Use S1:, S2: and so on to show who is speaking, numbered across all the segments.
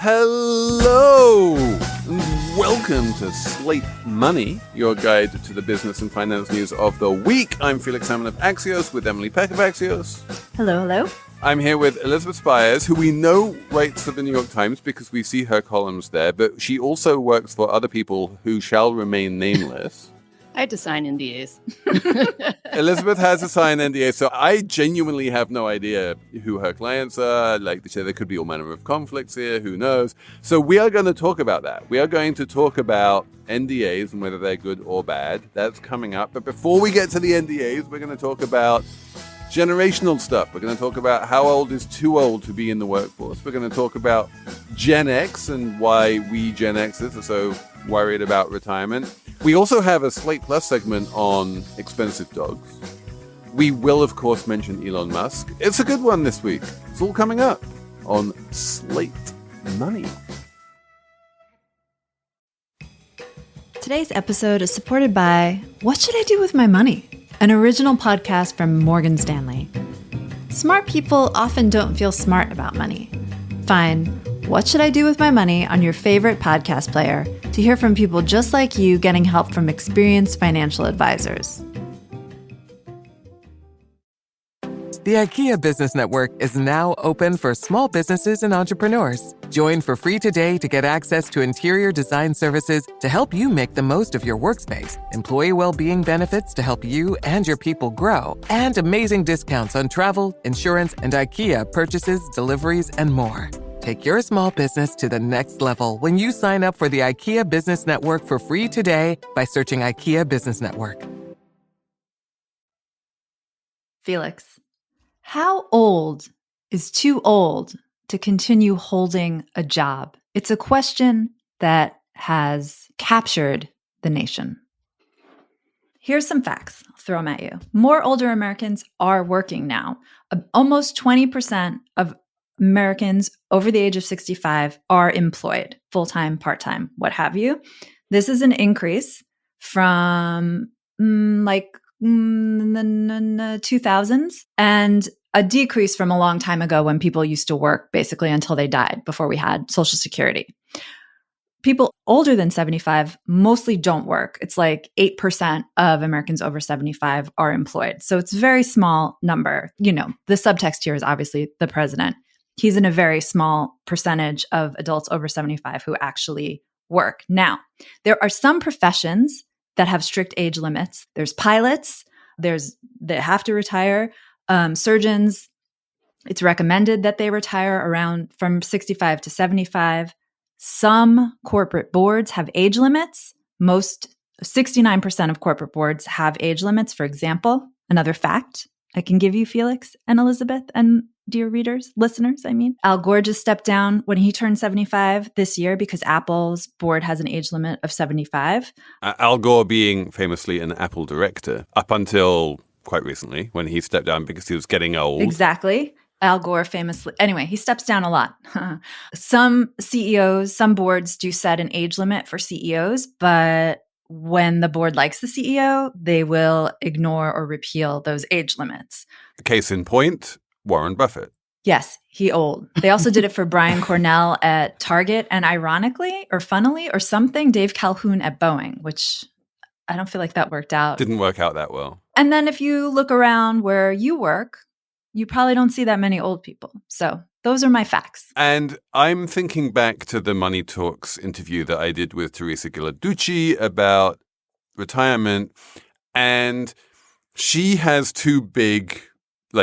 S1: Hello, and welcome to Slate Money, your guide to the business and finance news of the week. I'm Felix Salmon of Axios with Emily Peck of Axios.
S2: Hello, hello.
S1: I'm here with Elizabeth Spiers, who we know writes for the New York Times because we see her columns there, but she also works for other people who shall remain nameless.
S3: I had to sign NDAs.
S1: Elizabeth has to sign NDA, so I genuinely have no idea who her clients are. Like they say, there could be all manner of conflicts here. Who knows? So we are going to talk about that. We are going to talk about NDAs and whether they're good or bad. That's coming up. But before we get to the NDAs, we're going to talk about generational stuff. We're going to talk about how old is too old to be in the workforce. We're going to talk about Gen X and why we Gen X-ers are so worried about retirement. We also have a Slate Plus segment on expensive dogs. We will, of course, mention Elon Musk. It's a good one this week. It's all coming up on Slate Money.
S2: Today's episode is supported by What Should I Do With My Money? An original podcast from Morgan Stanley. Smart people often don't feel smart about money. Find What Should I Do With My Money on your favorite podcast player to hear from people just like you getting help from experienced financial advisors.
S4: The IKEA Business Network is now open for small businesses and entrepreneurs. Join for free today to get access to interior design services to help you make the most of your workspace, employee well-being benefits to help you and your people grow, and amazing discounts on travel, insurance, and IKEA purchases, deliveries, and more. Take your small business to the next level when you sign up for the IKEA Business Network for free today by searching IKEA Business Network.
S2: Felix, how old is too old to continue holding a job? It's a question that has captured the nation. Here's some facts. I'll throw them at you. More older Americans are working now. Almost 20% of Americans over the age of 65 are employed, full-time, part-time, what have you. This is an increase from the 2000s and a decrease from a long time ago when people used to work basically until they died before we had Social Security. People older than 75 mostly don't work. It's like 8% of Americans over 75 are employed. So it's a very small number. You know, the subtext here is obviously the president. He's in a very small percentage of adults over 75 who actually work. Now, there are some professions that have strict age limits. There's pilots, that have to retire. Surgeons, it's recommended that they retire around from 65 to 75. Some corporate boards have age limits. 69% of corporate boards have age limits. For example, another fact I can give you, Felix and Elizabeth and dear listeners, Al Gore just stepped down when he turned 75 this year because Apple's board has an age limit of 75.
S1: Al Gore being famously an Apple director up until quite recently when he stepped down because he was getting old.
S2: Exactly. Al Gore famously, anyway, he steps down a lot. Some CEOs, some boards do set an age limit for CEOs, but when the board likes the CEO, they will ignore or repeal those age limits.
S1: Case in point, Warren Buffett.
S2: Yes, he old. They also did it for Brian Cornell at Target and ironically or funnily or something, Dave Calhoun at Boeing, which I don't feel like that worked out.
S1: Didn't work out that well.
S2: And then if you look around where you work, you probably don't see that many old people. So those are my facts.
S1: And I'm thinking back to the Money Talks interview that I did with Teresa Gilarducci about retirement. And she has two big,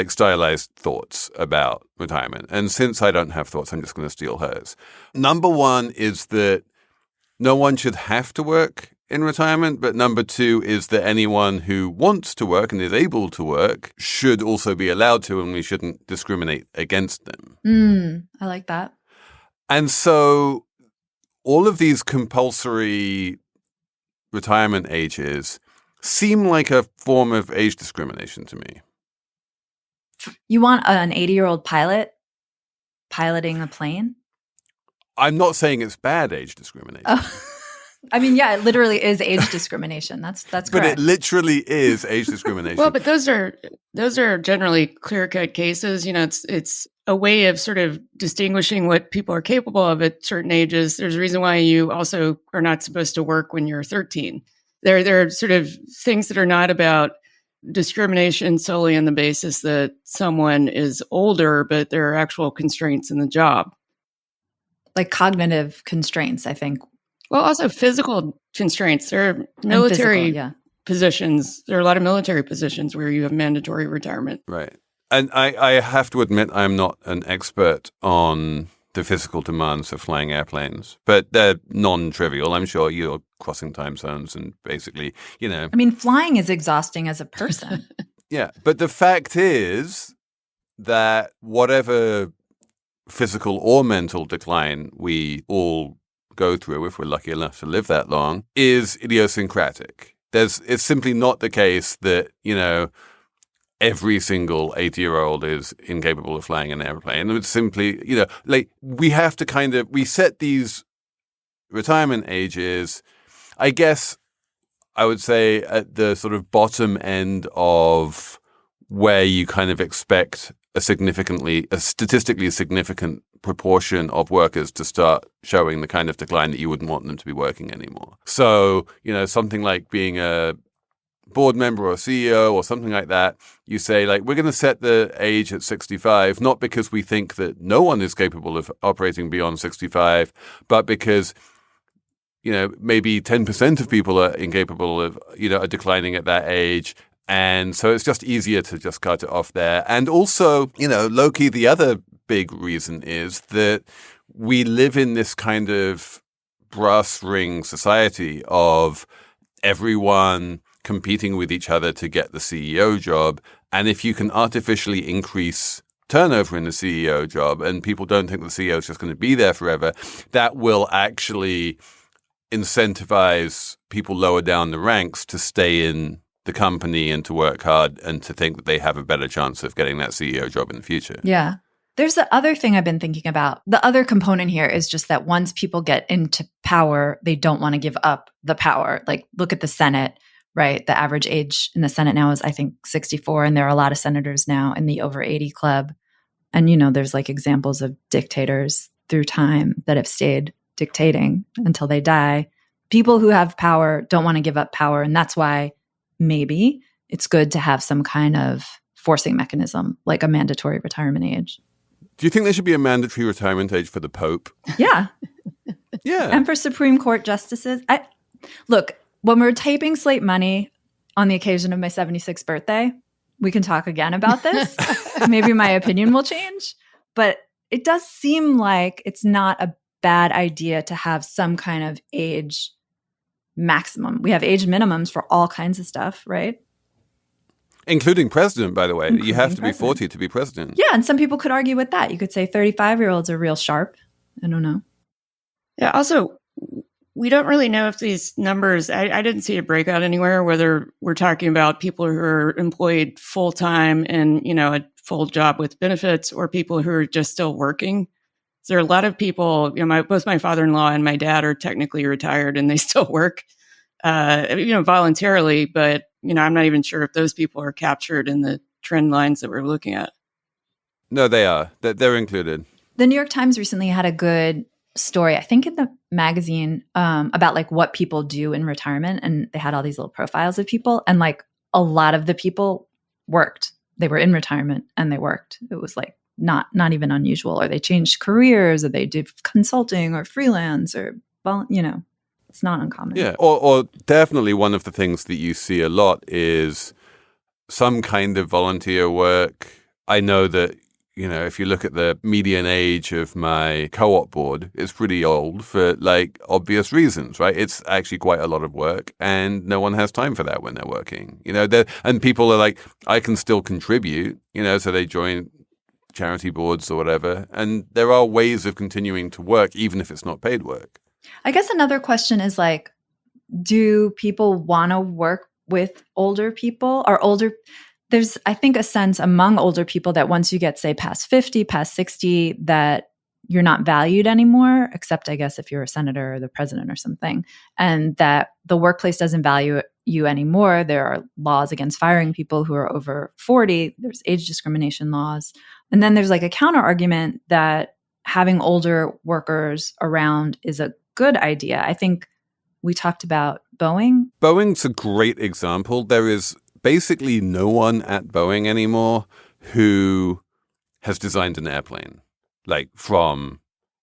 S1: stylized thoughts about retirement. And since I don't have thoughts, I'm just going to steal hers. Number one is that no one should have to work in retirement. But number two is that anyone who wants to work and is able to work should also be allowed to, and we shouldn't discriminate against them.
S2: I like that.
S1: And so all of these compulsory retirement ages seem like a form of age discrimination to me.
S2: You want an 80-year-old pilot piloting a plane?
S1: I'm not saying it's bad age discrimination.
S2: Oh. I mean, yeah, it literally is age discrimination. That's correct.
S1: But it literally is age discrimination.
S3: Well, but those are generally clear-cut cases. You know, it's a way of sort of distinguishing what people are capable of at certain ages. There's a reason why you also are not supposed to work when you're 13. There are sort of things that are not about discrimination solely on the basis that someone is older, but there are actual constraints in the job.
S2: Like cognitive constraints, I think.
S3: Well, also physical constraints. There are military positions. There are a lot of military positions where you have mandatory retirement.
S1: Right. And I have to admit, I'm not an expert on the physical demands of flying airplanes, but they're non-trivial. I'm sure you're crossing time zones and basically, I
S2: mean, flying is exhausting as a person.
S1: Yeah. But the fact is that whatever physical or mental decline we all go through, if we're lucky enough to live that long, is idiosyncratic. It's simply not the case that, every single 80-year-old is incapable of flying an airplane. It's simply, we have to we set these retirement ages, I guess I would say at the sort of bottom end of where you kind of expect a statistically significant proportion of workers to start showing the kind of decline that you wouldn't want them to be working anymore. So, something like being a board member or CEO or something like that, you say, like, we're going to set the age at 65, not because we think that no one is capable of operating beyond 65, but because, maybe 10% of people are incapable of, are declining at that age. And so it's just easier to just cut it off there. And also, low-key, the other big reason is that we live in this kind of brass ring society of everyone competing with each other to get the CEO job. And if you can artificially increase turnover in the CEO job and people don't think the CEO is just going to be there forever, that will actually incentivize people lower down the ranks to stay in the company and to work hard and to think that they have a better chance of getting that CEO job in the future.
S2: Yeah. There's the other thing I've been thinking about. The other component here is just that once people get into power, they don't want to give up the power. Like, look at the Senate, right? The average age in the Senate now is, I think, 64. And there are a lot of senators now in the over 80 club. And, there's like examples of dictators through time that have stayed dictating until they die. People who have power don't want to give up power. And that's why maybe it's good to have some kind of forcing mechanism, like a mandatory retirement age.
S1: Do you think there should be a mandatory retirement age for the Pope?
S2: Yeah.
S1: Yeah.
S2: And for Supreme Court justices. Look, when we're taping Slate Money on the occasion of my 76th birthday, we can talk again about this. Maybe my opinion will change. But it does seem like it's not a bad idea to have some kind of age maximum. We have age minimums for all kinds of stuff, right?
S1: Including president, by the way. You have to be 40 to be president.
S2: Yeah, and some people could argue with that. You could say 35-year-olds are real sharp. I don't know.
S3: Yeah, also, we don't really know if these numbers, I didn't see a breakout anywhere, whether we're talking about people who are employed full-time and, a full job with benefits, or people who are just still working. So there are a lot of people, both my father-in-law and my dad are technically retired and they still work, voluntarily, but, I'm not even sure if those people are captured in the trend lines that we're looking at.
S1: No, they are. They're included.
S2: The New York Times recently had a good story, I think in the magazine, about like what people do in retirement. And they had all these little profiles of people. And like a lot of the people worked. They were in retirement and they worked. It was like not even unusual, or they changed careers, or they did consulting or freelance, or, it's not uncommon.
S1: Yeah. Or definitely one of the things that you see a lot is some kind of volunteer work. I know that, if you look at the median age of my co-op board, it's pretty old for like obvious reasons, right? It's actually quite a lot of work and no one has time for that when they're working, and people are like, I can still contribute, so they join charity boards or whatever. And there are ways of continuing to work, even if it's not paid work.
S2: I guess another question is like, do people want to work with older people or older? There's, I think, a sense among older people that once you get, say, past 50, past 60, that you're not valued anymore, except I guess if you're a senator or the president or something, and that the workplace doesn't value you anymore. There are laws against firing people who are over 40. There's age discrimination laws. And then there's like a counter argument that having older workers around is a good idea. I think we talked about Boeing.
S1: Boeing's a great example. There is basically no one at Boeing anymore who has designed an airplane, like from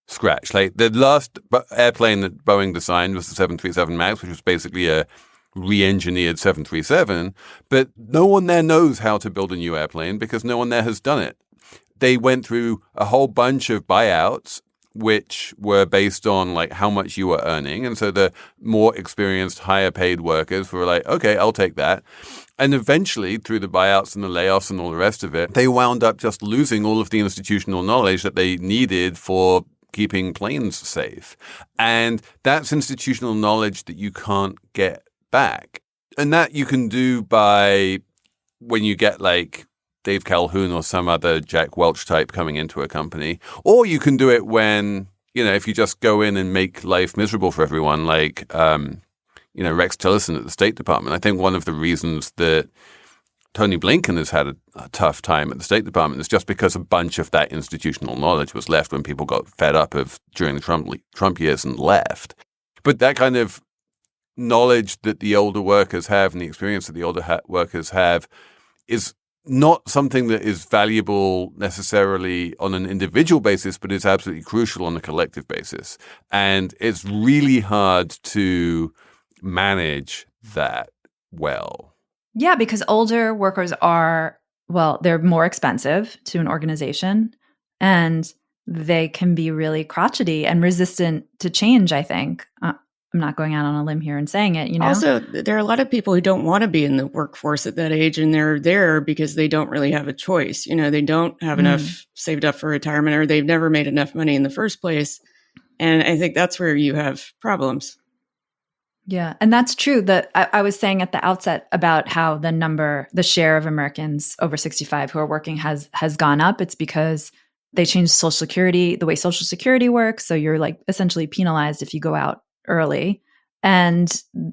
S1: scratch. Like the last airplane that Boeing designed was the 737 MAX, which was basically a re-engineered 737. But no one there knows how to build a new airplane because no one there has done it. They went through a whole bunch of buyouts, which were based on like how much you were earning. And so the more experienced, higher paid workers were like, okay, I'll take that. And eventually through the buyouts and the layoffs and all the rest of it, they wound up just losing all of the institutional knowledge that they needed for keeping planes safe. And that's institutional knowledge that you can't get back. And that you can do by when you get like Dave Calhoun or some other Jack Welch type coming into a company. Or you can do it when, you know, if you just go in and make life miserable for everyone, like, you know, Rex Tillerson at the State Department. I think one of the reasons that Tony Blinken has had a tough time at the State Department is just because a bunch of that institutional knowledge was left when people got fed up of during the Trump years and left. But that kind of knowledge that the older workers have and the experience that the older workers have is not something that is valuable necessarily on an individual basis, but is absolutely crucial on a collective basis. And it's really hard to manage that well.
S2: Yeah, because older workers are, well, they're more expensive to an organization and they can be really crotchety and resistant to change, I think. I'm not going out on a limb here and saying it, you know?
S3: Also, there are a lot of people who don't want to be in the workforce at that age, and they're there because they don't really have a choice. You know, they don't have enough saved up for retirement, or they've never made enough money in the first place. And I think that's where you have problems.
S2: Yeah. And that's true. That I was saying at the outset about how the share of Americans over 65 who are working has gone up. It's because they changed Social Security, the way Social Security works. So you're like essentially penalized if you go out early. And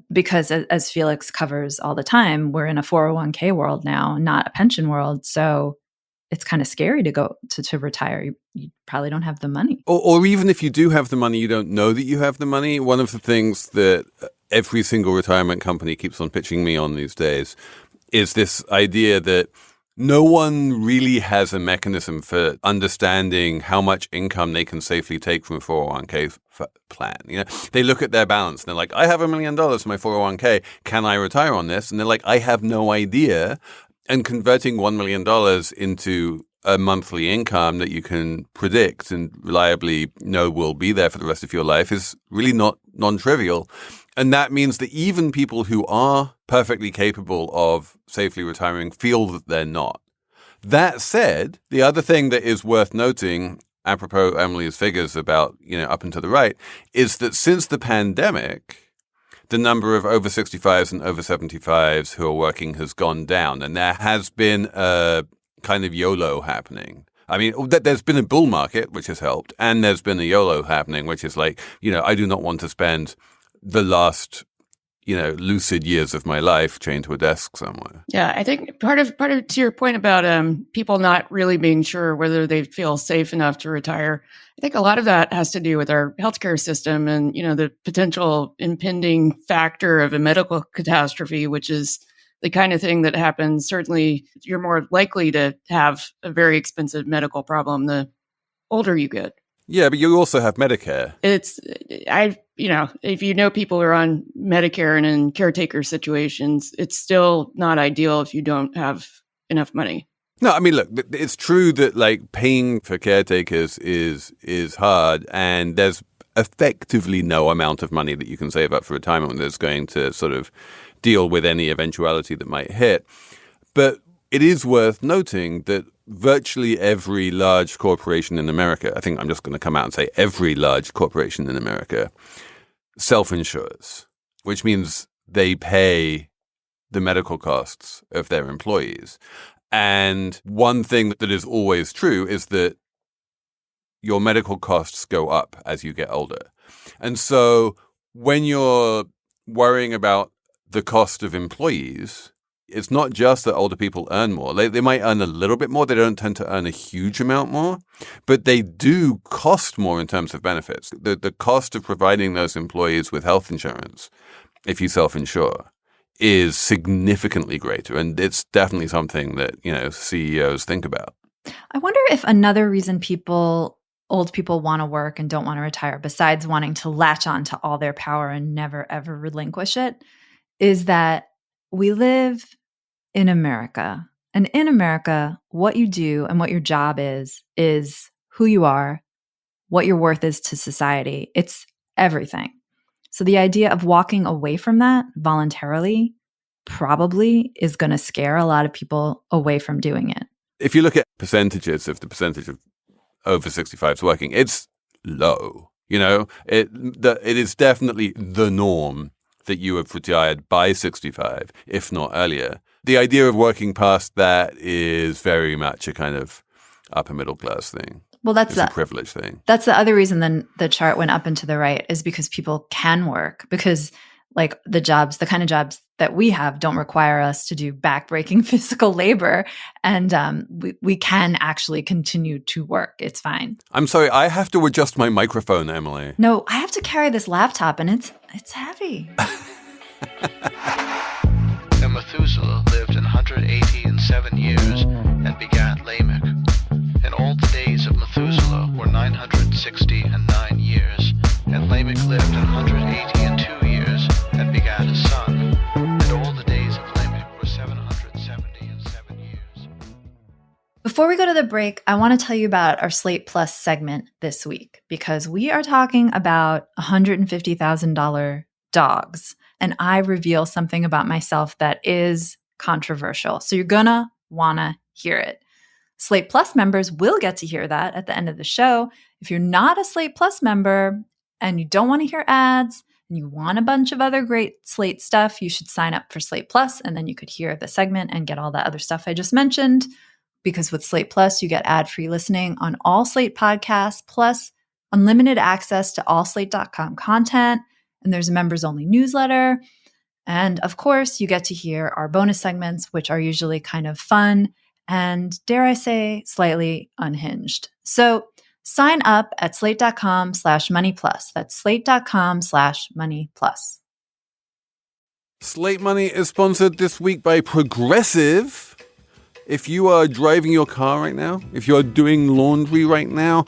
S2: because as Felix covers all the time, we're in a 401k world now, not a pension world. So it's kind of scary to go to retire. You probably don't have the money.
S1: Or even if you do have the money, you don't know that you have the money. One of the things that every single retirement company keeps on pitching me on these days is this idea that no one really has a mechanism for understanding how much income they can safely take from a 401k plan. You know, they look at their balance and they're like, I have $1 million in my 401k. Can I retire on this? And they're like, I have no idea. And converting $1 million into a monthly income that you can predict and reliably know will be there for the rest of your life is really not non-trivial. And that means that even people who are perfectly capable of safely retiring feel that they're not. That said, the other thing that is worth noting, apropos Emily's figures about, you know, up and to the right, is that since the pandemic, the number of over 65s and over 75s who are working has gone down. And there has been a kind of YOLO happening. I mean, there's been a bull market, which has helped. And there's been a YOLO happening, which is like, you know, I do not want to spend the last, you know, lucid years of my life chained to a desk somewhere.
S3: Yeah, I think part of to your point about people not really being sure whether they feel safe enough to retire, I think a lot of that has to do with our healthcare system and, you know, the potential impending factor of a medical catastrophe, which is the kind of thing that happens. Certainly, you're more likely to have a very expensive medical problem the older you get.
S1: Yeah, but you also have Medicare.
S3: You know, if you know people who are on Medicare and in caretaker situations, it's still not ideal if you don't have enough money.
S1: No, I mean, look, it's true that like paying for caretakers is hard, and there's effectively no amount of money that you can save up for retirement that's going to sort of deal with any eventuality that might hit. But it is worth noting that virtually every large corporation in America, I think I'm just going to come out and say every large corporation in America, self-insures, which means they pay the medical costs of their employees. And one thing that is always true is that your medical costs go up as you get older. And so when you're worrying about the cost of employees, it's not just that older people earn more. They might earn a little bit more. They don't tend to earn a huge amount more, but they do cost more in terms of benefits. The cost of providing those employees with health insurance, if you self-insure, is significantly greater. And it's definitely something that, CEOs think about.
S2: I wonder if another reason old people want to work and don't want to retire, besides wanting to latch on to all their power and never, ever relinquish it, is that we live in America. And in America, what you do and what your job is who you are, what your worth is to society. It's everything. So the idea of walking away from that voluntarily probably is going to scare a lot of people away from doing it.
S1: If you look at percentages of the percentage of over 65s working, it's low. It is definitely the norm that you have retired by 65, if not earlier. The idea of working past that is very much a kind of upper middle class thing.
S2: Well, that's
S1: a privilege thing.
S2: That's the other reason then the chart went up and to the right is because people can work, because like the kind of jobs that we have don't require us to do backbreaking physical labor. And we can actually continue to work. It's fine.
S1: I'm sorry, I have to adjust my microphone, Emily.
S2: No, I have to carry this laptop and it's heavy.
S5: And Methuselah lived 187 years and begat Lamech. And all the days of Methuselah were 969 years. And Lamech lived 182 years and begat a son. And all the days of Lamech were 777 years.
S2: Before we go to the break, I want to tell you about our Slate Plus segment this week, because we are talking about $150,000 dogs. And I reveal something about myself that is controversial. So you're going to want to hear it. Slate Plus members will get to hear that at the end of the show. If you're not a Slate Plus member and you don't want to hear ads and you want a bunch of other great Slate stuff, you should sign up for Slate Plus, and then you could hear the segment and get all that other stuff I just mentioned. Because with Slate Plus, you get ad-free listening on all Slate podcasts, plus unlimited access to all Slate.com content. And there's a members-only newsletter. And of course, you get to hear our bonus segments, which are usually kind of fun and, dare I say, slightly unhinged. So sign up at slate.com/moneyplus. That's slate.com/moneyplus.
S1: Slate Money is sponsored this week by Progressive. If you are driving your car right now, if you are doing laundry right now,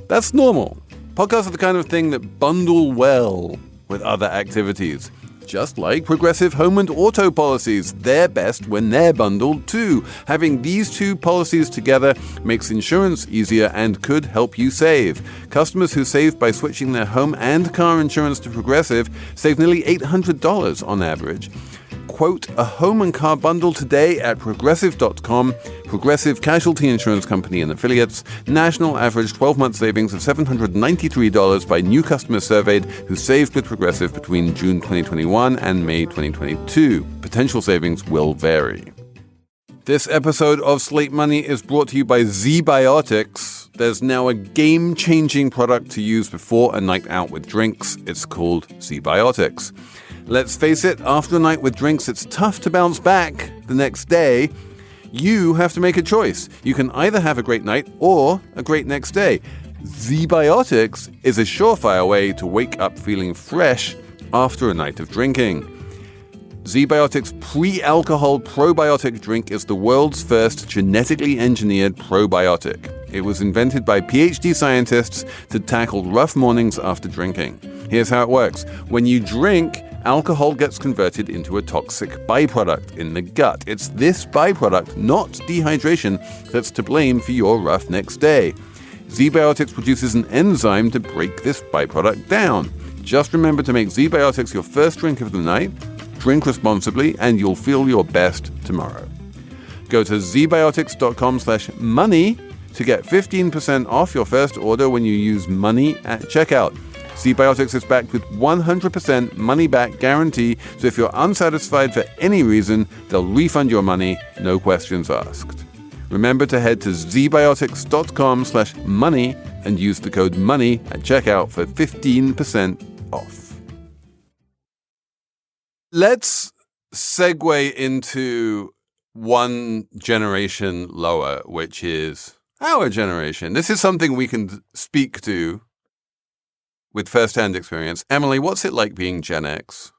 S1: that's normal. Podcasts are the kind of thing that bundle well with other activities. Just like Progressive home and auto policies, they're best when they're bundled too. Having these two policies together makes insurance easier and could help you save. Customers who save by switching their home and car insurance to Progressive save nearly $800 on average. Quote a home and car bundle today at Progressive.com. Progressive Casualty Insurance Company and Affiliates. National average 12-month savings of $793 by new customers surveyed who saved with Progressive between June 2021 and May 2022. Potential savings will vary. This episode of Slate Money is brought to you by ZBiotics. There's now a game-changing product to use before a night out with drinks. It's called ZBiotics. Let's face it, after a night with drinks, it's tough to bounce back the next day. You have to make a choice. You can either have a great night or a great next day. ZBiotics is a surefire way to wake up feeling fresh after a night of drinking. ZBiotics pre-alcohol probiotic drink is the world's first genetically engineered probiotic. It was invented by PhD scientists to tackle rough mornings after drinking. Here's how it works. When you drink, alcohol gets converted into a toxic byproduct in the gut. It's this byproduct, not dehydration, that's to blame for your rough next day. ZBiotics produces an enzyme to break this byproduct down. Just remember to make ZBiotics your first drink of the night, drink responsibly, and you'll feel your best tomorrow. Go to zbiotics.com/money to get 15% off your first order when you use money at checkout. ZBiotics is backed with 100% money-back guarantee, so if you're unsatisfied for any reason, they'll refund your money, no questions asked. Remember to head to zbiotics.com/money and use the code MONEY at checkout for 15% off. Let's segue into one generation lower, which is our generation. This is something we can speak to with firsthand experience. Emily, what's it like being Gen X?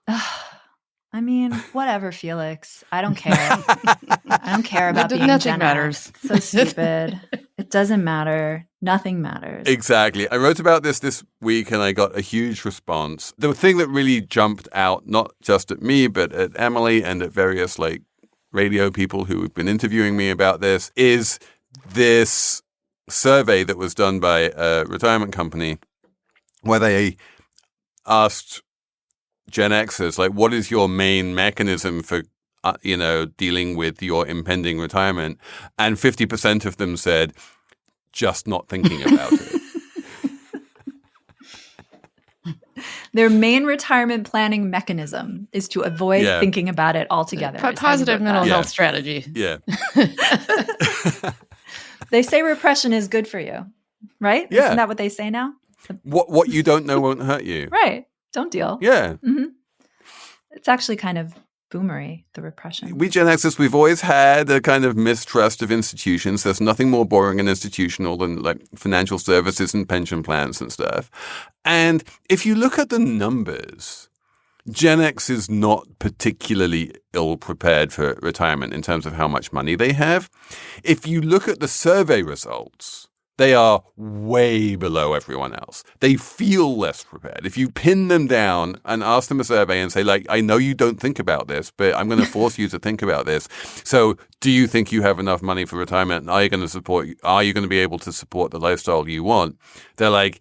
S2: I mean, whatever, Felix. I don't care. I don't care about being
S3: Nothing
S2: Gen
S3: matters.
S2: X. So stupid. It doesn't matter. Nothing matters.
S1: Exactly. I wrote about this week and I got a huge response. The thing that really jumped out, not just at me, but at Emily and at various like radio people who have been interviewing me about this, is this survey that was done by a retirement company where they asked Gen Xers, like, what is your main mechanism for, dealing with your impending retirement? And 50% of them said, just not thinking about it.
S2: Their main retirement planning mechanism is to avoid thinking about it altogether.
S3: Positive mental health strategy.
S1: Yeah.
S2: They say repression is good for you, right?
S1: Yeah.
S2: Isn't that what they say now?
S1: What you don't know won't hurt you.
S2: Right. Don't deal.
S1: Yeah.
S2: Mm-hmm. It's actually kind of boomery, the repression.
S1: We Gen Xers, we've always had a kind of mistrust of institutions. There's nothing more boring and institutional than like financial services and pension plans and stuff. And if you look at the numbers, Gen X is not particularly ill prepared for retirement in terms of how much money they have. If you look at the survey results, they are way below everyone else. They feel less prepared. If you pin them down and ask them a survey and say, like, I know you don't think about this, but I'm going to force you to think about this. So do you think you have enough money for retirement? And are you going to be able to support the lifestyle you want? They're like,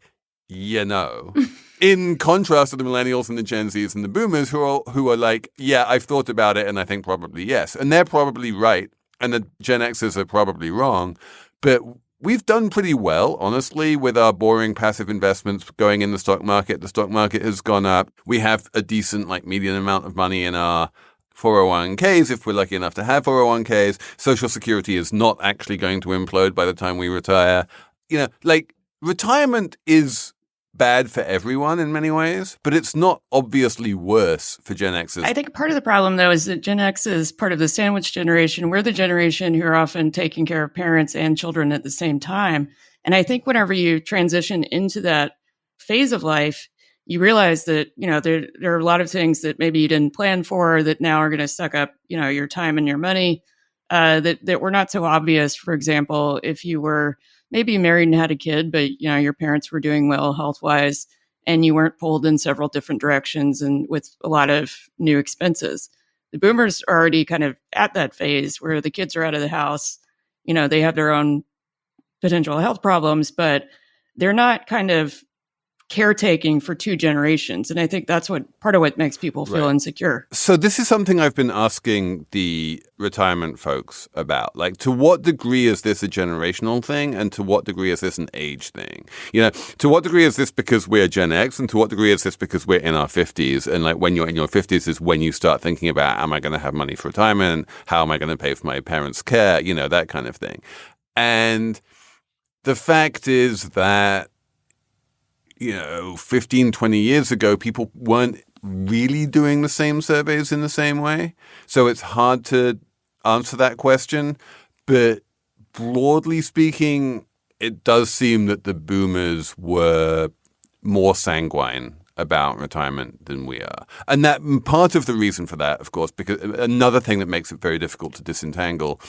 S1: yeah, no. In contrast to the millennials and the Gen Zs and the boomers who are like, yeah, I've thought about it and I think probably yes. And they're probably right. And the Gen Xers are probably wrong. But we've done pretty well, honestly, with our boring passive investments going in the stock market. The stock market has gone up. We have a decent, like, median amount of money in our 401ks, if we're lucky enough to have 401ks. Social Security is not actually going to implode by the time we retire. Retirement is bad for everyone in many ways, but it's not obviously worse for Gen Xers.
S3: I think part of the problem, though, is that Gen X is part of the sandwich generation. We're the generation who are often taking care of parents and children at the same time. And I think whenever you transition into that phase of life, you realize that, there are a lot of things that maybe you didn't plan for that now are going to suck up, your time and your money that were not so obvious. For example, if you were maybe married and had a kid, but your parents were doing well health-wise, and you weren't pulled in several different directions and with a lot of new expenses. The boomers are already kind of at that phase where the kids are out of the house. They have their own potential health problems, but they're not kind of caretaking for two generations. And I think that's part of what makes people feel insecure.
S1: So this is something I've been asking the retirement folks about. Like, to what degree is this a generational thing? And to what degree is this an age thing? To what degree is this because we're Gen X? And to what degree is this because we're in our 50s? And like, when you're in your 50s is when you start thinking about, am I going to have money for retirement? How am I going to pay for my parents' care? That kind of thing. And the fact is that 15, 20 years ago, people weren't really doing the same surveys in the same way. So it's hard to answer that question. But broadly speaking, it does seem that the boomers were more sanguine about retirement than we are. And that part of the reason for that, of course, because another thing that makes it very difficult to disentangle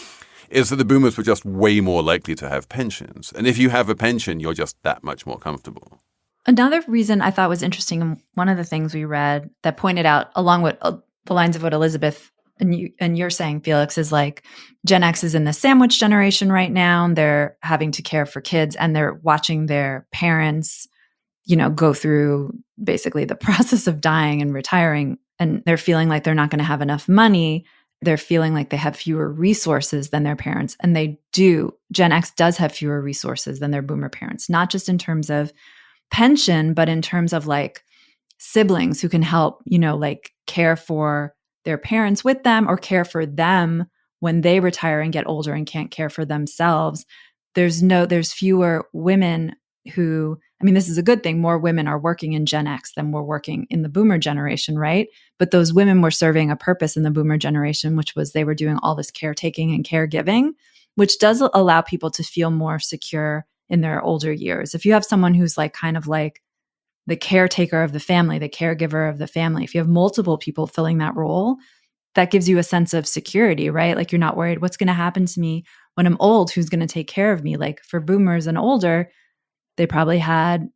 S1: is that the boomers were just way more likely to have pensions. And if you have a pension, you're just that much more comfortable.
S2: Another reason I thought was interesting, and one of the things we read that pointed out, along with the lines of what Elizabeth and you're saying, Felix, is like Gen X is in the sandwich generation right now. And they're having to care for kids, and they're watching their parents, go through basically the process of dying and retiring, and they're feeling like they're not going to have enough money. They're feeling like they have fewer resources than their parents, and they do. Gen X does have fewer resources than their boomer parents, not just in terms of pension, but in terms of like siblings who can help, like care for their parents with them or care for them when they retire and get older and can't care for themselves. There's fewer women who, I mean, this is a good thing. More women are working in Gen X than were working in the boomer generation, right? But those women were serving a purpose in the boomer generation, which was they were doing all this caretaking and caregiving, which does allow people to feel more secure in their older years. If you have someone who's like kind of like the caretaker of the family, the caregiver of the family, if you have multiple people filling that role, that gives you a sense of security, right? Like you're not worried, what's going to happen to me when I'm old? Who's going to take care of me? Like for boomers and older, they probably had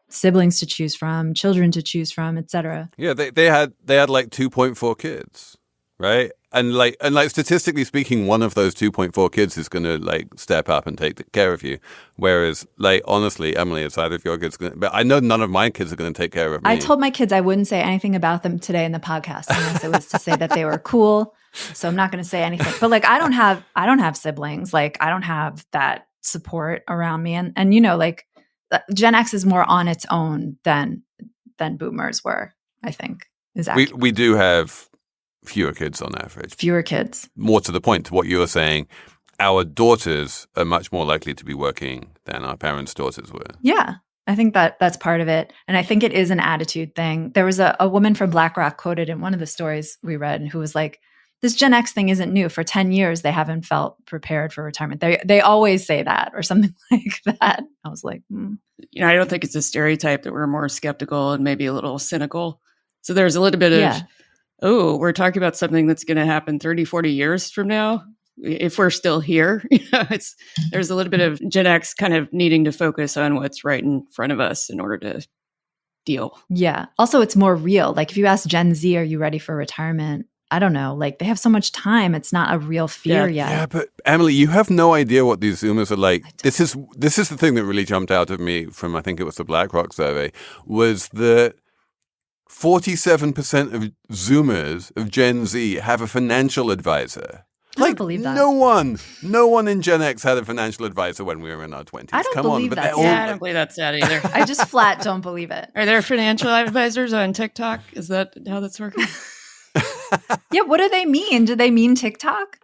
S2: siblings to choose from, children to choose from, et cetera.
S1: Yeah, they had like 2.4 kids, right? And like statistically speaking, one of those 2.4 kids is going to like step up and take care of you. Whereas like, honestly, Emily, it's either of your kids going to, but I know none of my kids are going to take care of me.
S2: I told my kids I wouldn't say anything about them today in the podcast unless it was to say that they were cool. So I'm not going to say anything, but like, I don't have siblings. Like I don't have that support around me. And, you know, like Gen X is more on its own than boomers were, I think is accurate.
S1: We do have fewer kids on average.
S2: Fewer kids.
S1: More to the point to what you were saying, our daughters are much more likely to be working than our parents' daughters were.
S2: Yeah, I think that's part of it. And I think it is an attitude thing. There was a woman from BlackRock quoted in one of the stories we read who was like, this Gen X thing isn't new. For 10 years, they haven't felt prepared for retirement. They always say that or something like that. I was like,
S3: You know, I don't think it's a stereotype that we're more skeptical and maybe a little cynical. So there's a little bit of, oh, we're talking about something that's going to happen 30, 40 years from now, if we're still here. You know, there's a little bit of Gen X kind of needing to focus on what's right in front of us in order to deal.
S2: Yeah. Also, it's more real. Like if you ask Gen Z, are you ready for retirement? I don't know. Like they have so much time. It's not a real fear yet.
S1: Yeah, but Emily, you have no idea what these Zoomers are like. This is the thing that really jumped out of me from, I think it was the BlackRock survey, was that 47% of Zoomers of Gen Z have a financial advisor.
S2: I don't believe that.
S1: No one in Gen X had a financial advisor when we were in our 20s.
S2: I don't believe that.
S3: I don't believe that's that either.
S2: I just flat don't believe it.
S3: Are there financial advisors on TikTok? Is that how that's working?
S2: Yeah, what do they mean? Do they mean TikTok?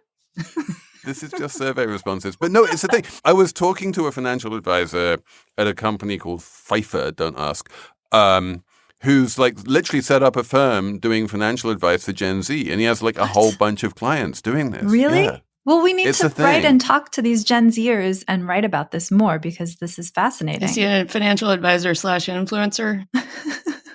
S1: This is just survey responses. But no, it's the thing. I was talking to a financial advisor at a company called Pfeiffer, don't ask, who's like literally set up a firm doing financial advice for Gen Z. And he has like a whole bunch of clients doing this.
S2: Really?
S1: Yeah.
S2: Well, we need to write and talk to these Gen Zers and write about this more because this is fascinating.
S3: Is he a financial advisor / influencer?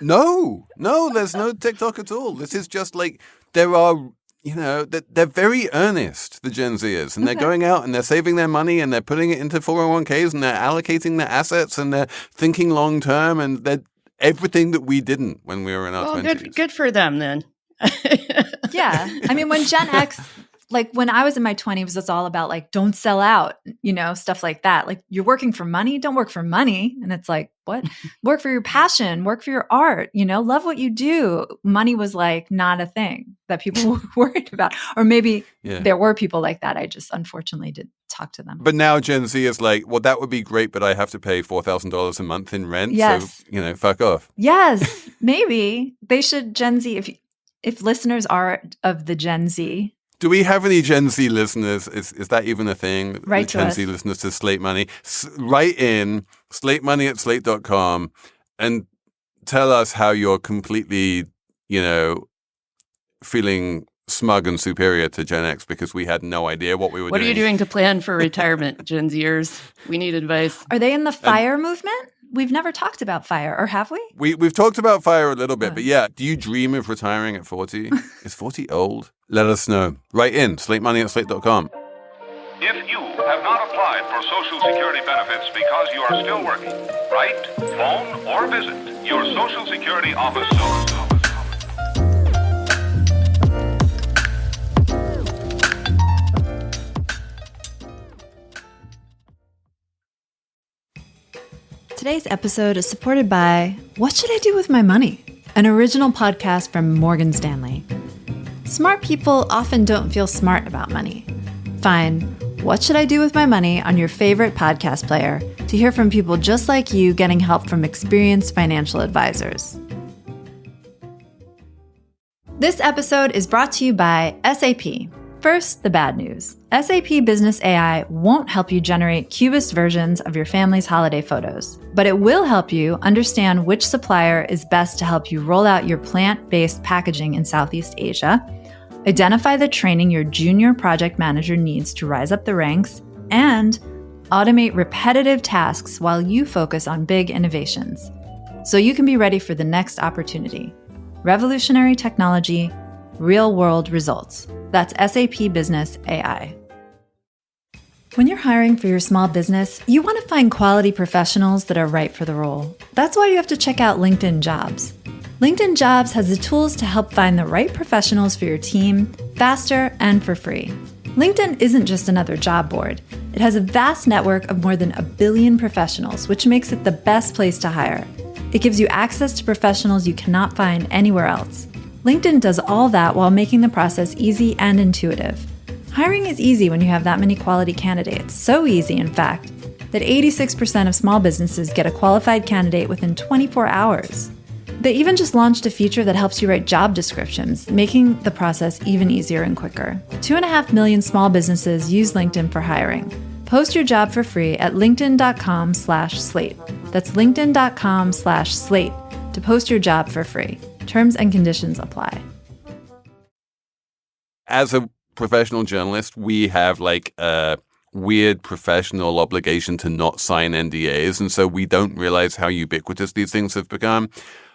S1: No, there's no TikTok at all. This is just like there are, you know, they're very earnest, the Gen Zers, and they're going out and they're saving their money and they're putting it into 401ks and they're allocating their assets and they're thinking long term and they're everything that we didn't when we were in our 20s.
S3: Good for them then.
S2: Yeah. I mean, when Gen X, like when I was in my 20s, it's all about like, don't sell out, you know, stuff like that. Like you're working for money, don't work for money. And it's like, what? Work for your passion, work for your art, you know, love what you do. Money was like not a thing that people were worried about. Or maybe there were people like that. I just unfortunately didn't talk to them.
S1: But now Gen Z is like, well, that would be great, but I have to pay $4,000 a month in rent.
S2: Yes.
S1: So, you know, fuck off.
S2: Yes, maybe they should Gen Z. If listeners are of the Gen Z.
S1: Do we have any Gen Z listeners? Is that even a thing?
S2: Right to
S1: Gen
S2: us.
S1: Z listeners to Slate Money. Write in slatemoney@slate.com and tell us how you're completely, you know, feeling smug and superior to Gen X because we had no idea what we were doing.
S3: What are you doing to plan for retirement, Gen Zers? We need advice.
S2: Are they in the FIRE movement? We've never talked about FIRE, or have we?
S1: We've talked about FIRE a little bit, but yeah, do you dream of retiring at 40? Is 40 old? Let us know. Write in, slatemoney@slate.com.
S6: If you have not applied for Social Security benefits because you are still working, write, phone, or visit your Social Security office soon.
S2: Today's episode is supported by What Should I Do With My Money? An original podcast from Morgan Stanley. Smart people often don't feel smart about money. Find What Should I Do With My Money on your favorite podcast player to hear from people just like you getting help from experienced financial advisors. This episode is brought to you by SAP. First, the bad news. SAP Business AI won't help you generate cubist versions of your family's holiday photos, but it will help you understand which supplier is best to help you roll out your plant-based packaging in Southeast Asia, identify the training your junior project manager needs to rise up the ranks, and automate repetitive tasks while you focus on big innovations. So you can be ready for the next opportunity. Revolutionary technology, real-world results. That's SAP Business AI. When you're hiring for your small business, you want to find quality professionals that are right for the role. That's why you have to check out LinkedIn Jobs. LinkedIn Jobs has the tools to help find the right professionals for your team faster and for free. LinkedIn isn't just another job board. It has a vast network of more than 1 billion professionals, which makes it the best place to hire. It gives you access to professionals you cannot find anywhere else. LinkedIn does all that while making the process easy and intuitive. Hiring is easy when you have that many quality candidates. So easy, in fact, that 86% of small businesses get a qualified candidate within 24 hours. They even just launched a feature that helps you write job descriptions, making the process even easier and quicker. 2.5 million small businesses use LinkedIn for hiring. Post your job for free at linkedin.com/slate. That's linkedin.com/slate to post your job for free. Terms and conditions apply.
S1: As a professional journalist, we have like a weird professional obligation to not sign NDAs. And so we don't realize how ubiquitous these things have become.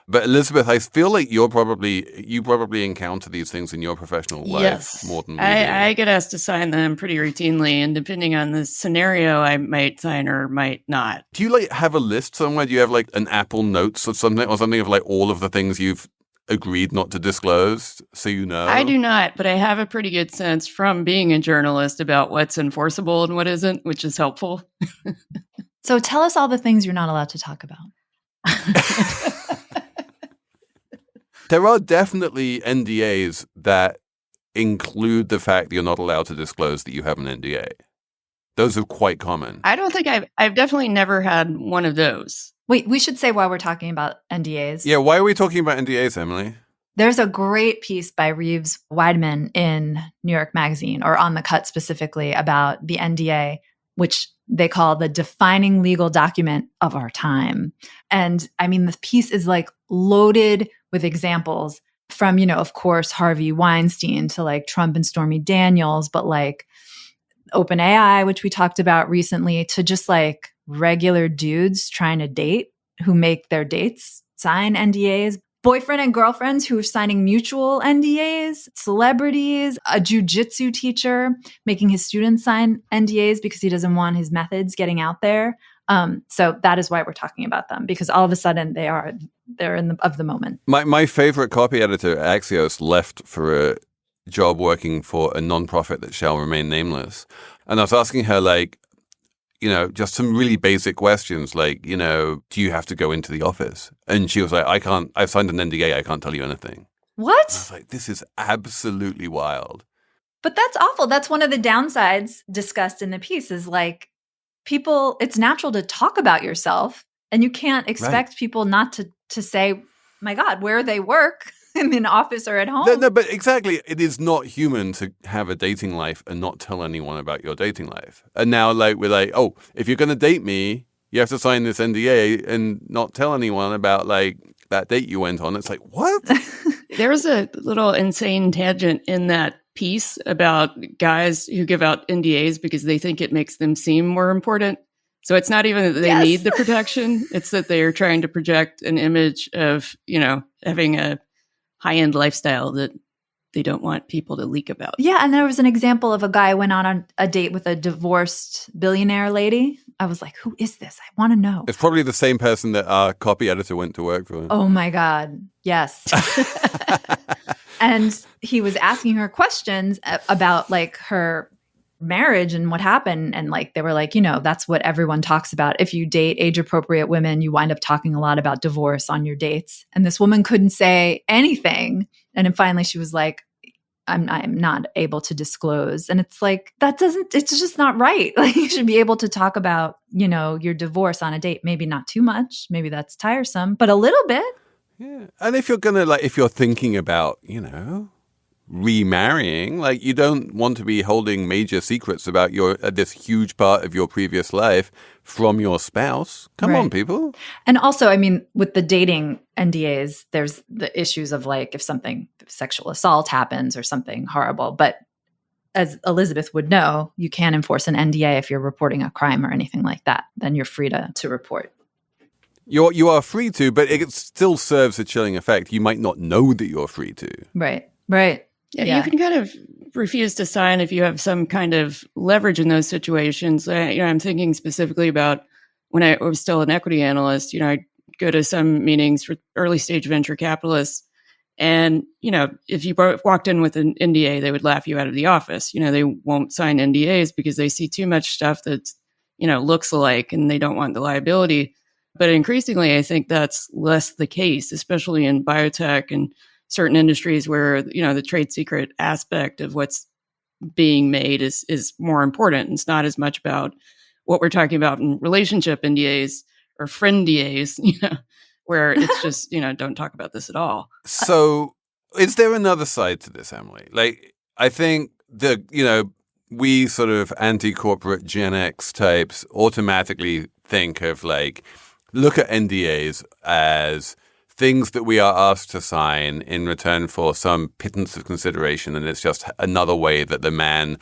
S1: But Elizabeth, I feel like you probably encounter these things in your professional life more than we do.
S3: I get asked to sign them pretty routinely, and depending on the scenario, I might sign or might not.
S1: Do you like have a list somewhere? Do you have like an Apple Notes or something of like all of the things you've agreed not to disclose, so you know?
S3: I do not, but I have a pretty good sense from being a journalist about what's enforceable and what isn't, which is helpful.
S2: So tell us all the things you're not allowed to talk about.
S1: There are definitely NDAs that include the fact that you're not allowed to disclose that you have an NDA. Those are quite common.
S3: I don't think I've definitely never had one of those.
S2: Wait, we should say why we're talking about NDAs.
S1: Yeah, why are we talking about NDAs, Emily?
S2: There's a great piece by Reeves Weideman in New York Magazine, or On the Cut specifically, about the NDA, which they call the defining legal document of our time. And I mean, the piece is like loaded with examples from, of course, Harvey Weinstein to like Trump and Stormy Daniels, but like OpenAI, which we talked about recently, to just like regular dudes trying to date who make their dates sign NDAs, boyfriend and girlfriends who are signing mutual NDAs, celebrities, a jujitsu teacher making his students sign NDAs because he doesn't want his methods getting out there. So that is why we're talking about them, because all of a sudden they're of the moment.
S1: My favorite copy editor, Axios, left for a job working for a nonprofit that shall remain nameless. And I was asking her, like, just some really basic questions like, do you have to go into the office? And she was like, I've signed an NDA. I can't tell you anything.
S2: What?
S1: I was like, this is absolutely wild.
S2: But that's awful. That's one of the downsides discussed in the piece is like it's natural to talk about yourself, and you can't expect people not to say, my God, where they work in an office or at home.
S1: No, but exactly. It is not human to have a dating life and not tell anyone about your dating life. And now we're like, oh, if you're going to date me, you have to sign this NDA and not tell anyone about like that date you went on. It's like, what?
S3: There's a little insane tangent in that piece about guys who give out NDAs because they think it makes them seem more important. So it's not even that they need the protection. It's that they're trying to project an image of, having a high-end lifestyle that they don't want people to leak about.
S2: Yeah, and there was an example of a guy went on a date with a divorced billionaire lady. I was like, who is this? I want to know.
S1: It's probably the same person that our copy editor went to work for.
S2: Oh my God, yes. And he was asking her questions about like her marriage and what happened. And like, they were like, that's what everyone talks about. If you date age appropriate women, you wind up talking a lot about divorce on your dates. And this woman couldn't say anything. And then finally she was like, I'm not able to disclose. And it's like, it's just not right. Like you should be able to talk about, your divorce on a date. Maybe not too much. Maybe that's tiresome, but a little bit.
S1: Yeah. And if you're going to if you're thinking about, remarrying. Like, you don't want to be holding major secrets about this huge part of your previous life from your spouse. Come on, people.
S2: And also, I mean, with the dating NDAs, there's the issues of like if sexual assault happens or something horrible. But as Elizabeth would know, you can't enforce an NDA if you're reporting a crime or anything like that. Then you're free to report.
S1: You are free to, but it still serves a chilling effect. You might not know that you're free to.
S2: Right.
S3: Yeah, you can kind of refuse to sign if you have some kind of leverage in those situations. I'm thinking specifically about when I was still an equity analyst. I'd go to some meetings for early stage venture capitalists. And, if you walked in with an NDA, they would laugh you out of the office. They won't sign NDAs because they see too much stuff that's, looks alike and they don't want the liability. But increasingly, I think that's less the case, especially in biotech and certain industries where, the trade secret aspect of what's being made is more important. It's not as much about what we're talking about in relationship NDAs or friend DAs, where it's just, don't talk about this at all.
S1: So is there another side to this, Emily? Like, I think we sort of anti-corporate Gen X types automatically think of look at NDAs as things that we are asked to sign in return for some pittance of consideration. And it's just another way that the man,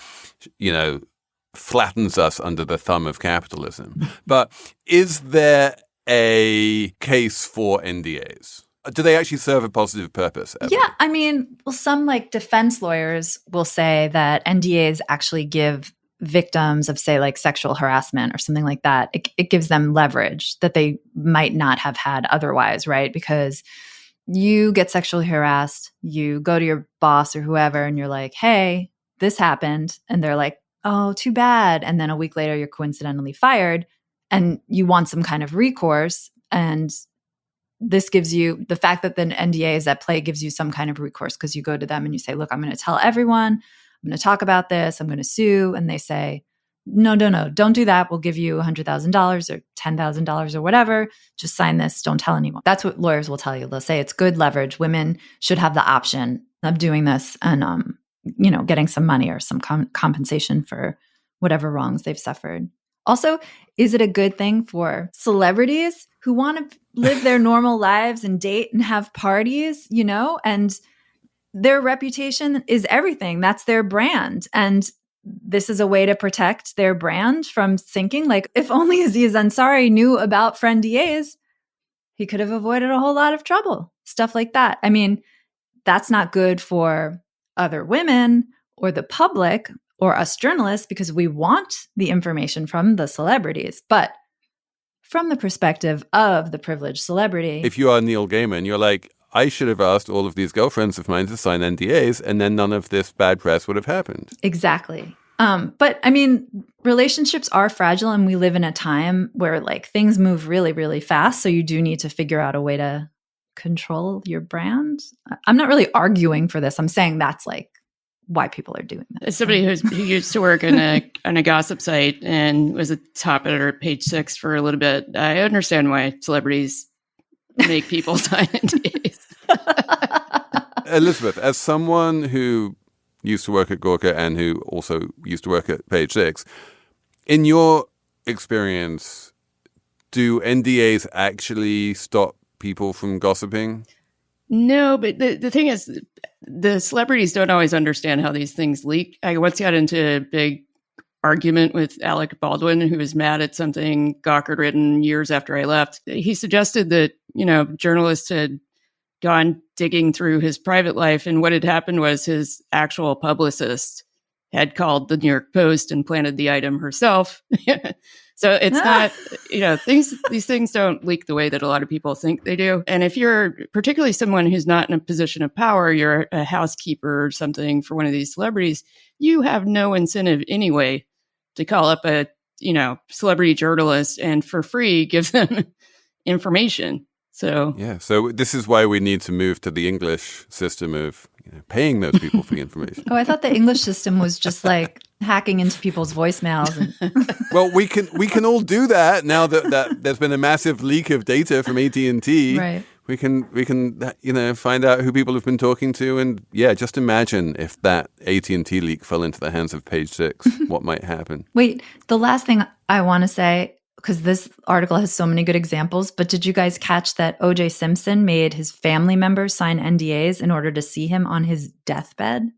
S1: flattens us under the thumb of capitalism. But is there a case for NDAs? Do they actually serve a positive purpose? Ever?
S2: Yeah. I mean, some defense lawyers will say that NDAs actually give victims of, say, sexual harassment or something like that, it gives them leverage that they might not have had otherwise, right? Because you get sexually harassed, you go to your boss or whoever, and you're like, hey, this happened. And they're like, oh, too bad. And then a week later, you're coincidentally fired and you want some kind of recourse. And this gives you, the fact that the NDA is at play gives you some kind of recourse because you go to them and you say, look, I'm going to tell everyone, I'm going to talk about this, I'm going to sue. And they say, no, don't do that. We'll give you $100,000 or $10,000 or whatever. Just sign this. Don't tell anyone. That's what lawyers will tell you. They'll say it's good leverage. Women should have the option of doing this and, getting some money or some compensation for whatever wrongs they've suffered. Also, is it a good thing for celebrities who want to live their normal lives and date and have parties, and their reputation is everything. That's their brand. And this is a way to protect their brand from sinking. If only Aziz Ansari knew about friend DAs, he could have avoided a whole lot of trouble. Stuff like that. I mean, that's not good for other women or the public or us journalists because we want the information from the celebrities. But from the perspective of the privileged celebrity.
S1: If you are Neil Gaiman, you're like, I should have asked all of these girlfriends of mine to sign NDAs, and then none of this bad press would have happened.
S2: Exactly. But I mean, relationships are fragile, and we live in a time where things move really, really fast. So you do need to figure out a way to control your brand. I'm not really arguing for this. I'm saying that's why people are doing that.
S3: As somebody who used to work on a gossip site and was a top editor at Page Six for a little bit, I understand why celebrities make people sign NDAs.
S1: Elizabeth, as someone who used to work at Gorka and who also used to work at Page Six, in your experience, do NDAs actually stop people from gossiping?
S3: No, but the thing is, the celebrities don't always understand how these things leak. I once got into a big argument with Alec Baldwin, who was mad at something Gawker had written years after I left. He suggested that, journalists had gone digging through his private life, and what had happened was his actual publicist had called the New York Post and planted the item herself. So it's not, these things don't leak the way that a lot of people think they do. And if you're particularly someone who's not in a position of power, you're a housekeeper or something for one of these celebrities, you have no incentive anyway to call up a, celebrity journalist and for free give them information. So
S1: this is why we need to move to the English system of paying those people for the information.
S2: Oh, I thought the English system was just hacking into people's voicemails.
S1: Well, we can all do that now that there's been a massive leak of data from AT&T.
S2: Right.
S1: We can find out who people have been talking to, and just imagine if that AT&T leak fell into the hands of Page Six, what might happen.
S2: Wait, the last thing I want to say, because this article has so many good examples, but did you guys catch that O.J. Simpson made his family members sign NDAs in order to see him on his deathbed?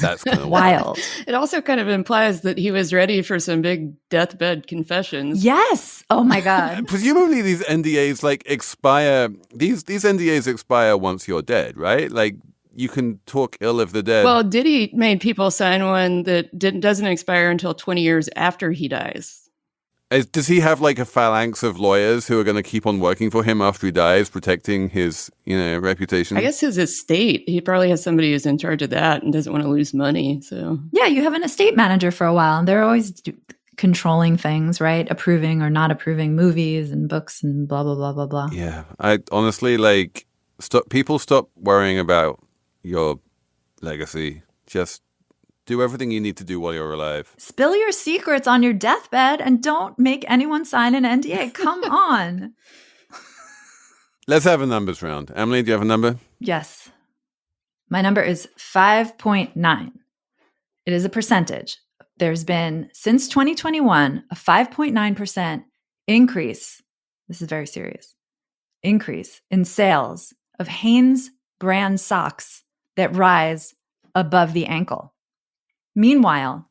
S1: That's kind of
S2: wild.
S3: It also kind of implies that he was ready for some big deathbed confessions.
S2: Yes. Oh my God.
S1: Presumably these NDAs expire. These NDAs expire once you're dead, right? Like you can talk ill of the dead.
S3: Well, Diddy made people sign one that doesn't expire until 20 years after he dies.
S1: Does he have a phalanx of lawyers who are going to keep on working for him after he dies, protecting his, reputation?
S3: I guess his estate. He probably has somebody who's in charge of that and doesn't want to lose money. So
S2: yeah, you have an estate manager for a while, and they're always controlling things, right? Approving or not approving movies and books and blah blah blah blah blah.
S1: Yeah, I honestly stop worrying about your legacy. Just do everything you need to do while you're alive.
S2: Spill your secrets on your deathbed and don't make anyone sign an NDA. Come on.
S1: Let's have a numbers round. Emily, do you have a number?
S2: Yes. My number is 5.9. It is a percentage. There's been, since 2021, a 5.9% increase. This is very serious. Increase in sales of Hanes brand socks that rise above the ankle. Meanwhile,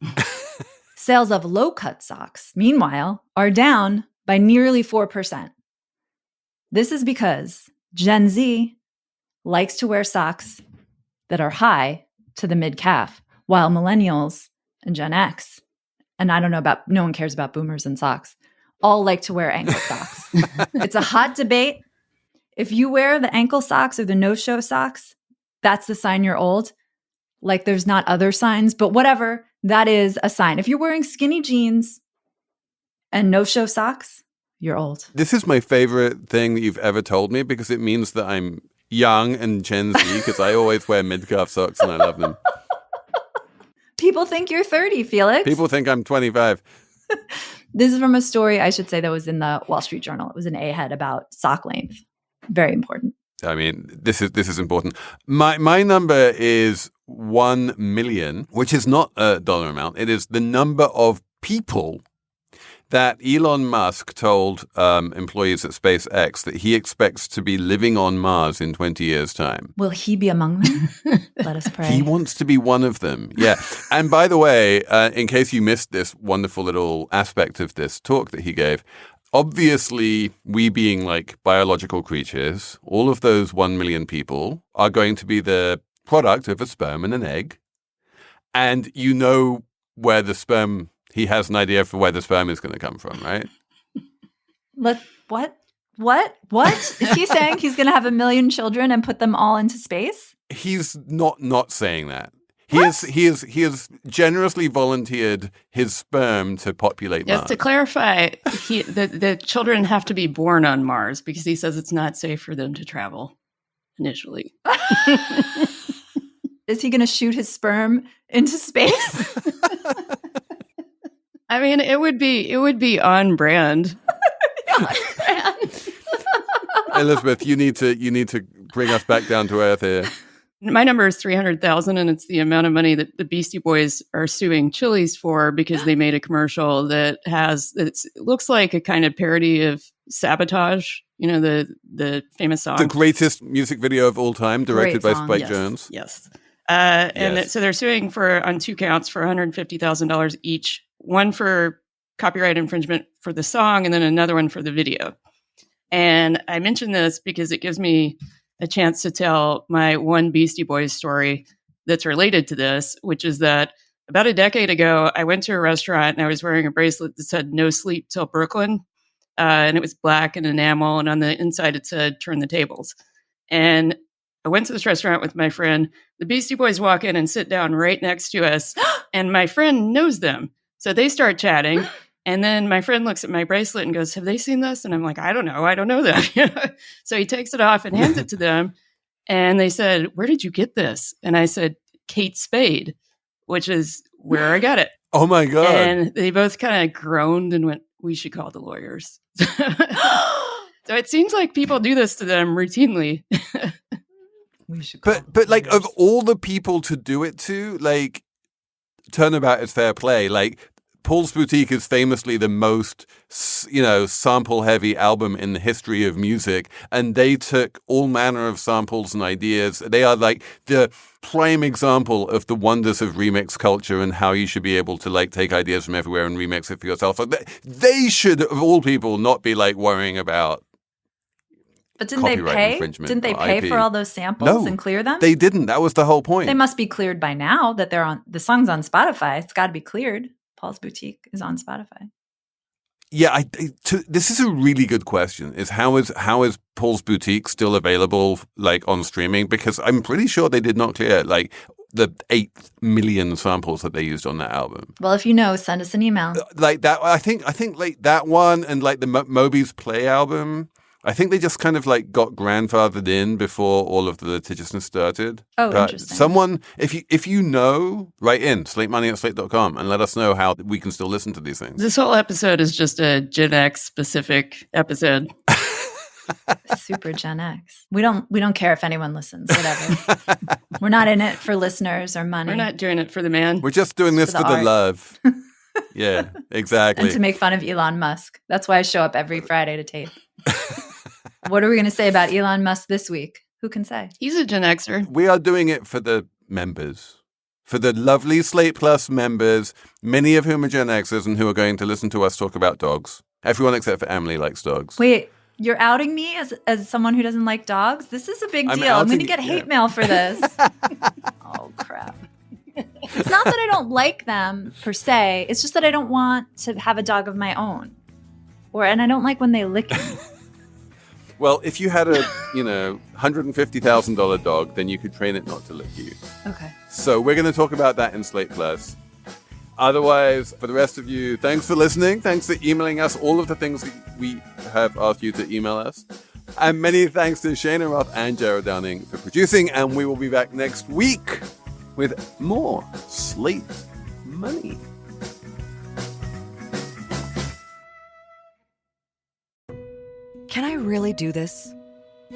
S2: sales of low-cut socks, are down by nearly 4%. This is because Gen Z likes to wear socks that are high to the mid-calf, while millennials and Gen X, and no one cares about boomers and socks, all like to wear ankle socks. It's a hot debate. If you wear the ankle socks or the no-show socks, that's the sign you're old. There's not other signs, but whatever, that is a sign. If you're wearing skinny jeans and no-show socks, you're old.
S1: This is my favorite thing that you've ever told me because it means that I'm young and Gen Z because I always wear mid-calf socks and I love them.
S2: People think you're 30, Felix.
S1: People think I'm 25.
S2: This is from a story, I should say, that was in the Wall Street Journal. It was an A-head about sock length. Very important.
S1: I mean, this is important. My number is 1 million, which is not a dollar amount. It is the number of people that Elon Musk told employees at SpaceX that he expects to be living on Mars in 20 years' time.
S2: Will he be among them? Let us pray.
S1: He wants to be one of them. Yeah. And by the way, in case you missed this wonderful little aspect of this talk that he gave, obviously, we being biological creatures, all of those 1 million people are going to be the product of a sperm and an egg. And where the sperm, he has an idea for where the sperm is going to come from, right?
S2: What? Is he saying he's going to have 1 million children and put them all into space?
S1: He's not saying that. He has generously volunteered his sperm to populate Mars.
S3: Yes, to clarify, the children have to be born on Mars because he says it's not safe for them to travel initially.
S2: Is he going to shoot his sperm into space?
S3: I mean, it would be on brand.
S2: On brand.
S1: Elizabeth, you need to bring us back down to earth here.
S3: My number is 300,000, and it's the amount of money that the Beastie Boys are suing Chili's for because they made a commercial that it looks like a kind of parody of Sabotage, the famous song.
S1: The greatest music video of all time, directed by Spike
S3: yes.
S1: Jonze.
S3: Yes. So they're suing on 2 counts for $150,000 each, one for copyright infringement for the song and then another one for the video. And I mention this because it gives me a chance to tell my one Beastie Boys story that's related to this, which is that about a decade ago, I went to a restaurant and I was wearing a bracelet that said "No sleep till Brooklyn." And it was black and enamel. And on the inside, it said "Turn the tables." And I went to this restaurant with my friend. The Beastie Boys walk in and sit down right next to us. And my friend knows them. So they start chatting. And then my friend looks at my bracelet and goes, "Have they seen this?" And I'm like, I don't know that. So he takes it off and hands it to them. And they said, "Where did you get this?" And I said, "Kate Spade," which is where I got it.
S1: Oh my God.
S3: And they both kind of groaned and went, "We should call the lawyers." So it seems like people do this to them routinely.
S1: But like, of all the people to do it to, like, Turnabout is fair play. Like, Paul's Boutique is famously the most, sample-heavy album in the history of music, and they took all manner of samples and ideas. They are like the prime example of the wonders of remix culture and how you should be able to like take ideas from everywhere and remix it for yourself. Like, they should, of all people, not be like worrying about.
S2: But didn't they pay? Didn't they pay for all those samples and clear them?
S1: They didn't. That was the whole point.
S2: They must be cleared by now that they're on the song's on Spotify. It's got to be cleared. Paul's Boutique is on Spotify.
S1: Yeah, this is a really good question. Is how is Paul's Boutique still available like on streaming? Because I'm pretty sure they did not clear like the 8 million samples that they used on that album.
S2: Well, if you know, send us an email.
S1: Like that, I think like that one and like the Moby's Play album. I think they just kind of like got grandfathered in before all of the litigiousness started.
S2: Oh,
S1: but
S2: interesting.
S1: Someone, if you know, write in slatemoney@slate.com and let us know how we can still listen to these things.
S3: This whole episode is just a Gen X specific episode.
S2: Super Gen X. We don't care if anyone listens, whatever. We're not in it for listeners or money.
S3: We're not doing it for the man.
S1: We're just doing this for the love. Yeah, exactly.
S2: And to make fun of Elon Musk. That's why I show up every Friday to tape. What are we going to say about Elon Musk this week? Who can say?
S3: He's a Gen Xer.
S1: We are doing it for the members, for the lovely Slate Plus members, many of whom are Gen Xers and who are going to listen to us talk about dogs. Everyone except for Emily likes dogs.
S2: Wait, you're outing me as someone who doesn't like dogs? This is a big deal. I'm going to get hate mail for this. Oh, crap. It's not that I don't like them per se. It's just that I don't want to have a dog of my own. And I don't like when they lick me.
S1: Well, if you had a, $150,000 dog, then you could train it not to lick you.
S2: Okay.
S1: So we're going to talk about that in Slate Plus. Otherwise, for the rest of you, thanks for listening. Thanks for emailing us all of the things that we have asked you to email us. And many thanks to Cheyna, Roth, and Jared Downing for producing. And we will be back next week with more Slate Money.
S7: Can I really do this?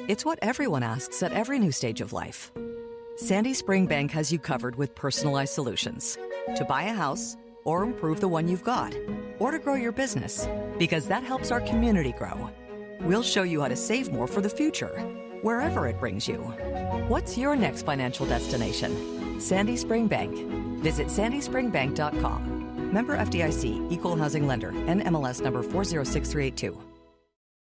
S7: It's what everyone asks at every new stage of life. Sandy Spring Bank has you covered with personalized solutions to buy a house or improve the one you've got, or to grow your business, because that helps our community grow. We'll show you how to save more for the future, wherever it brings you. What's your next financial destination? Sandy Spring Bank. Visit sandyspringbank.com. Member FDIC, Equal Housing Lender, NMLS number 406382.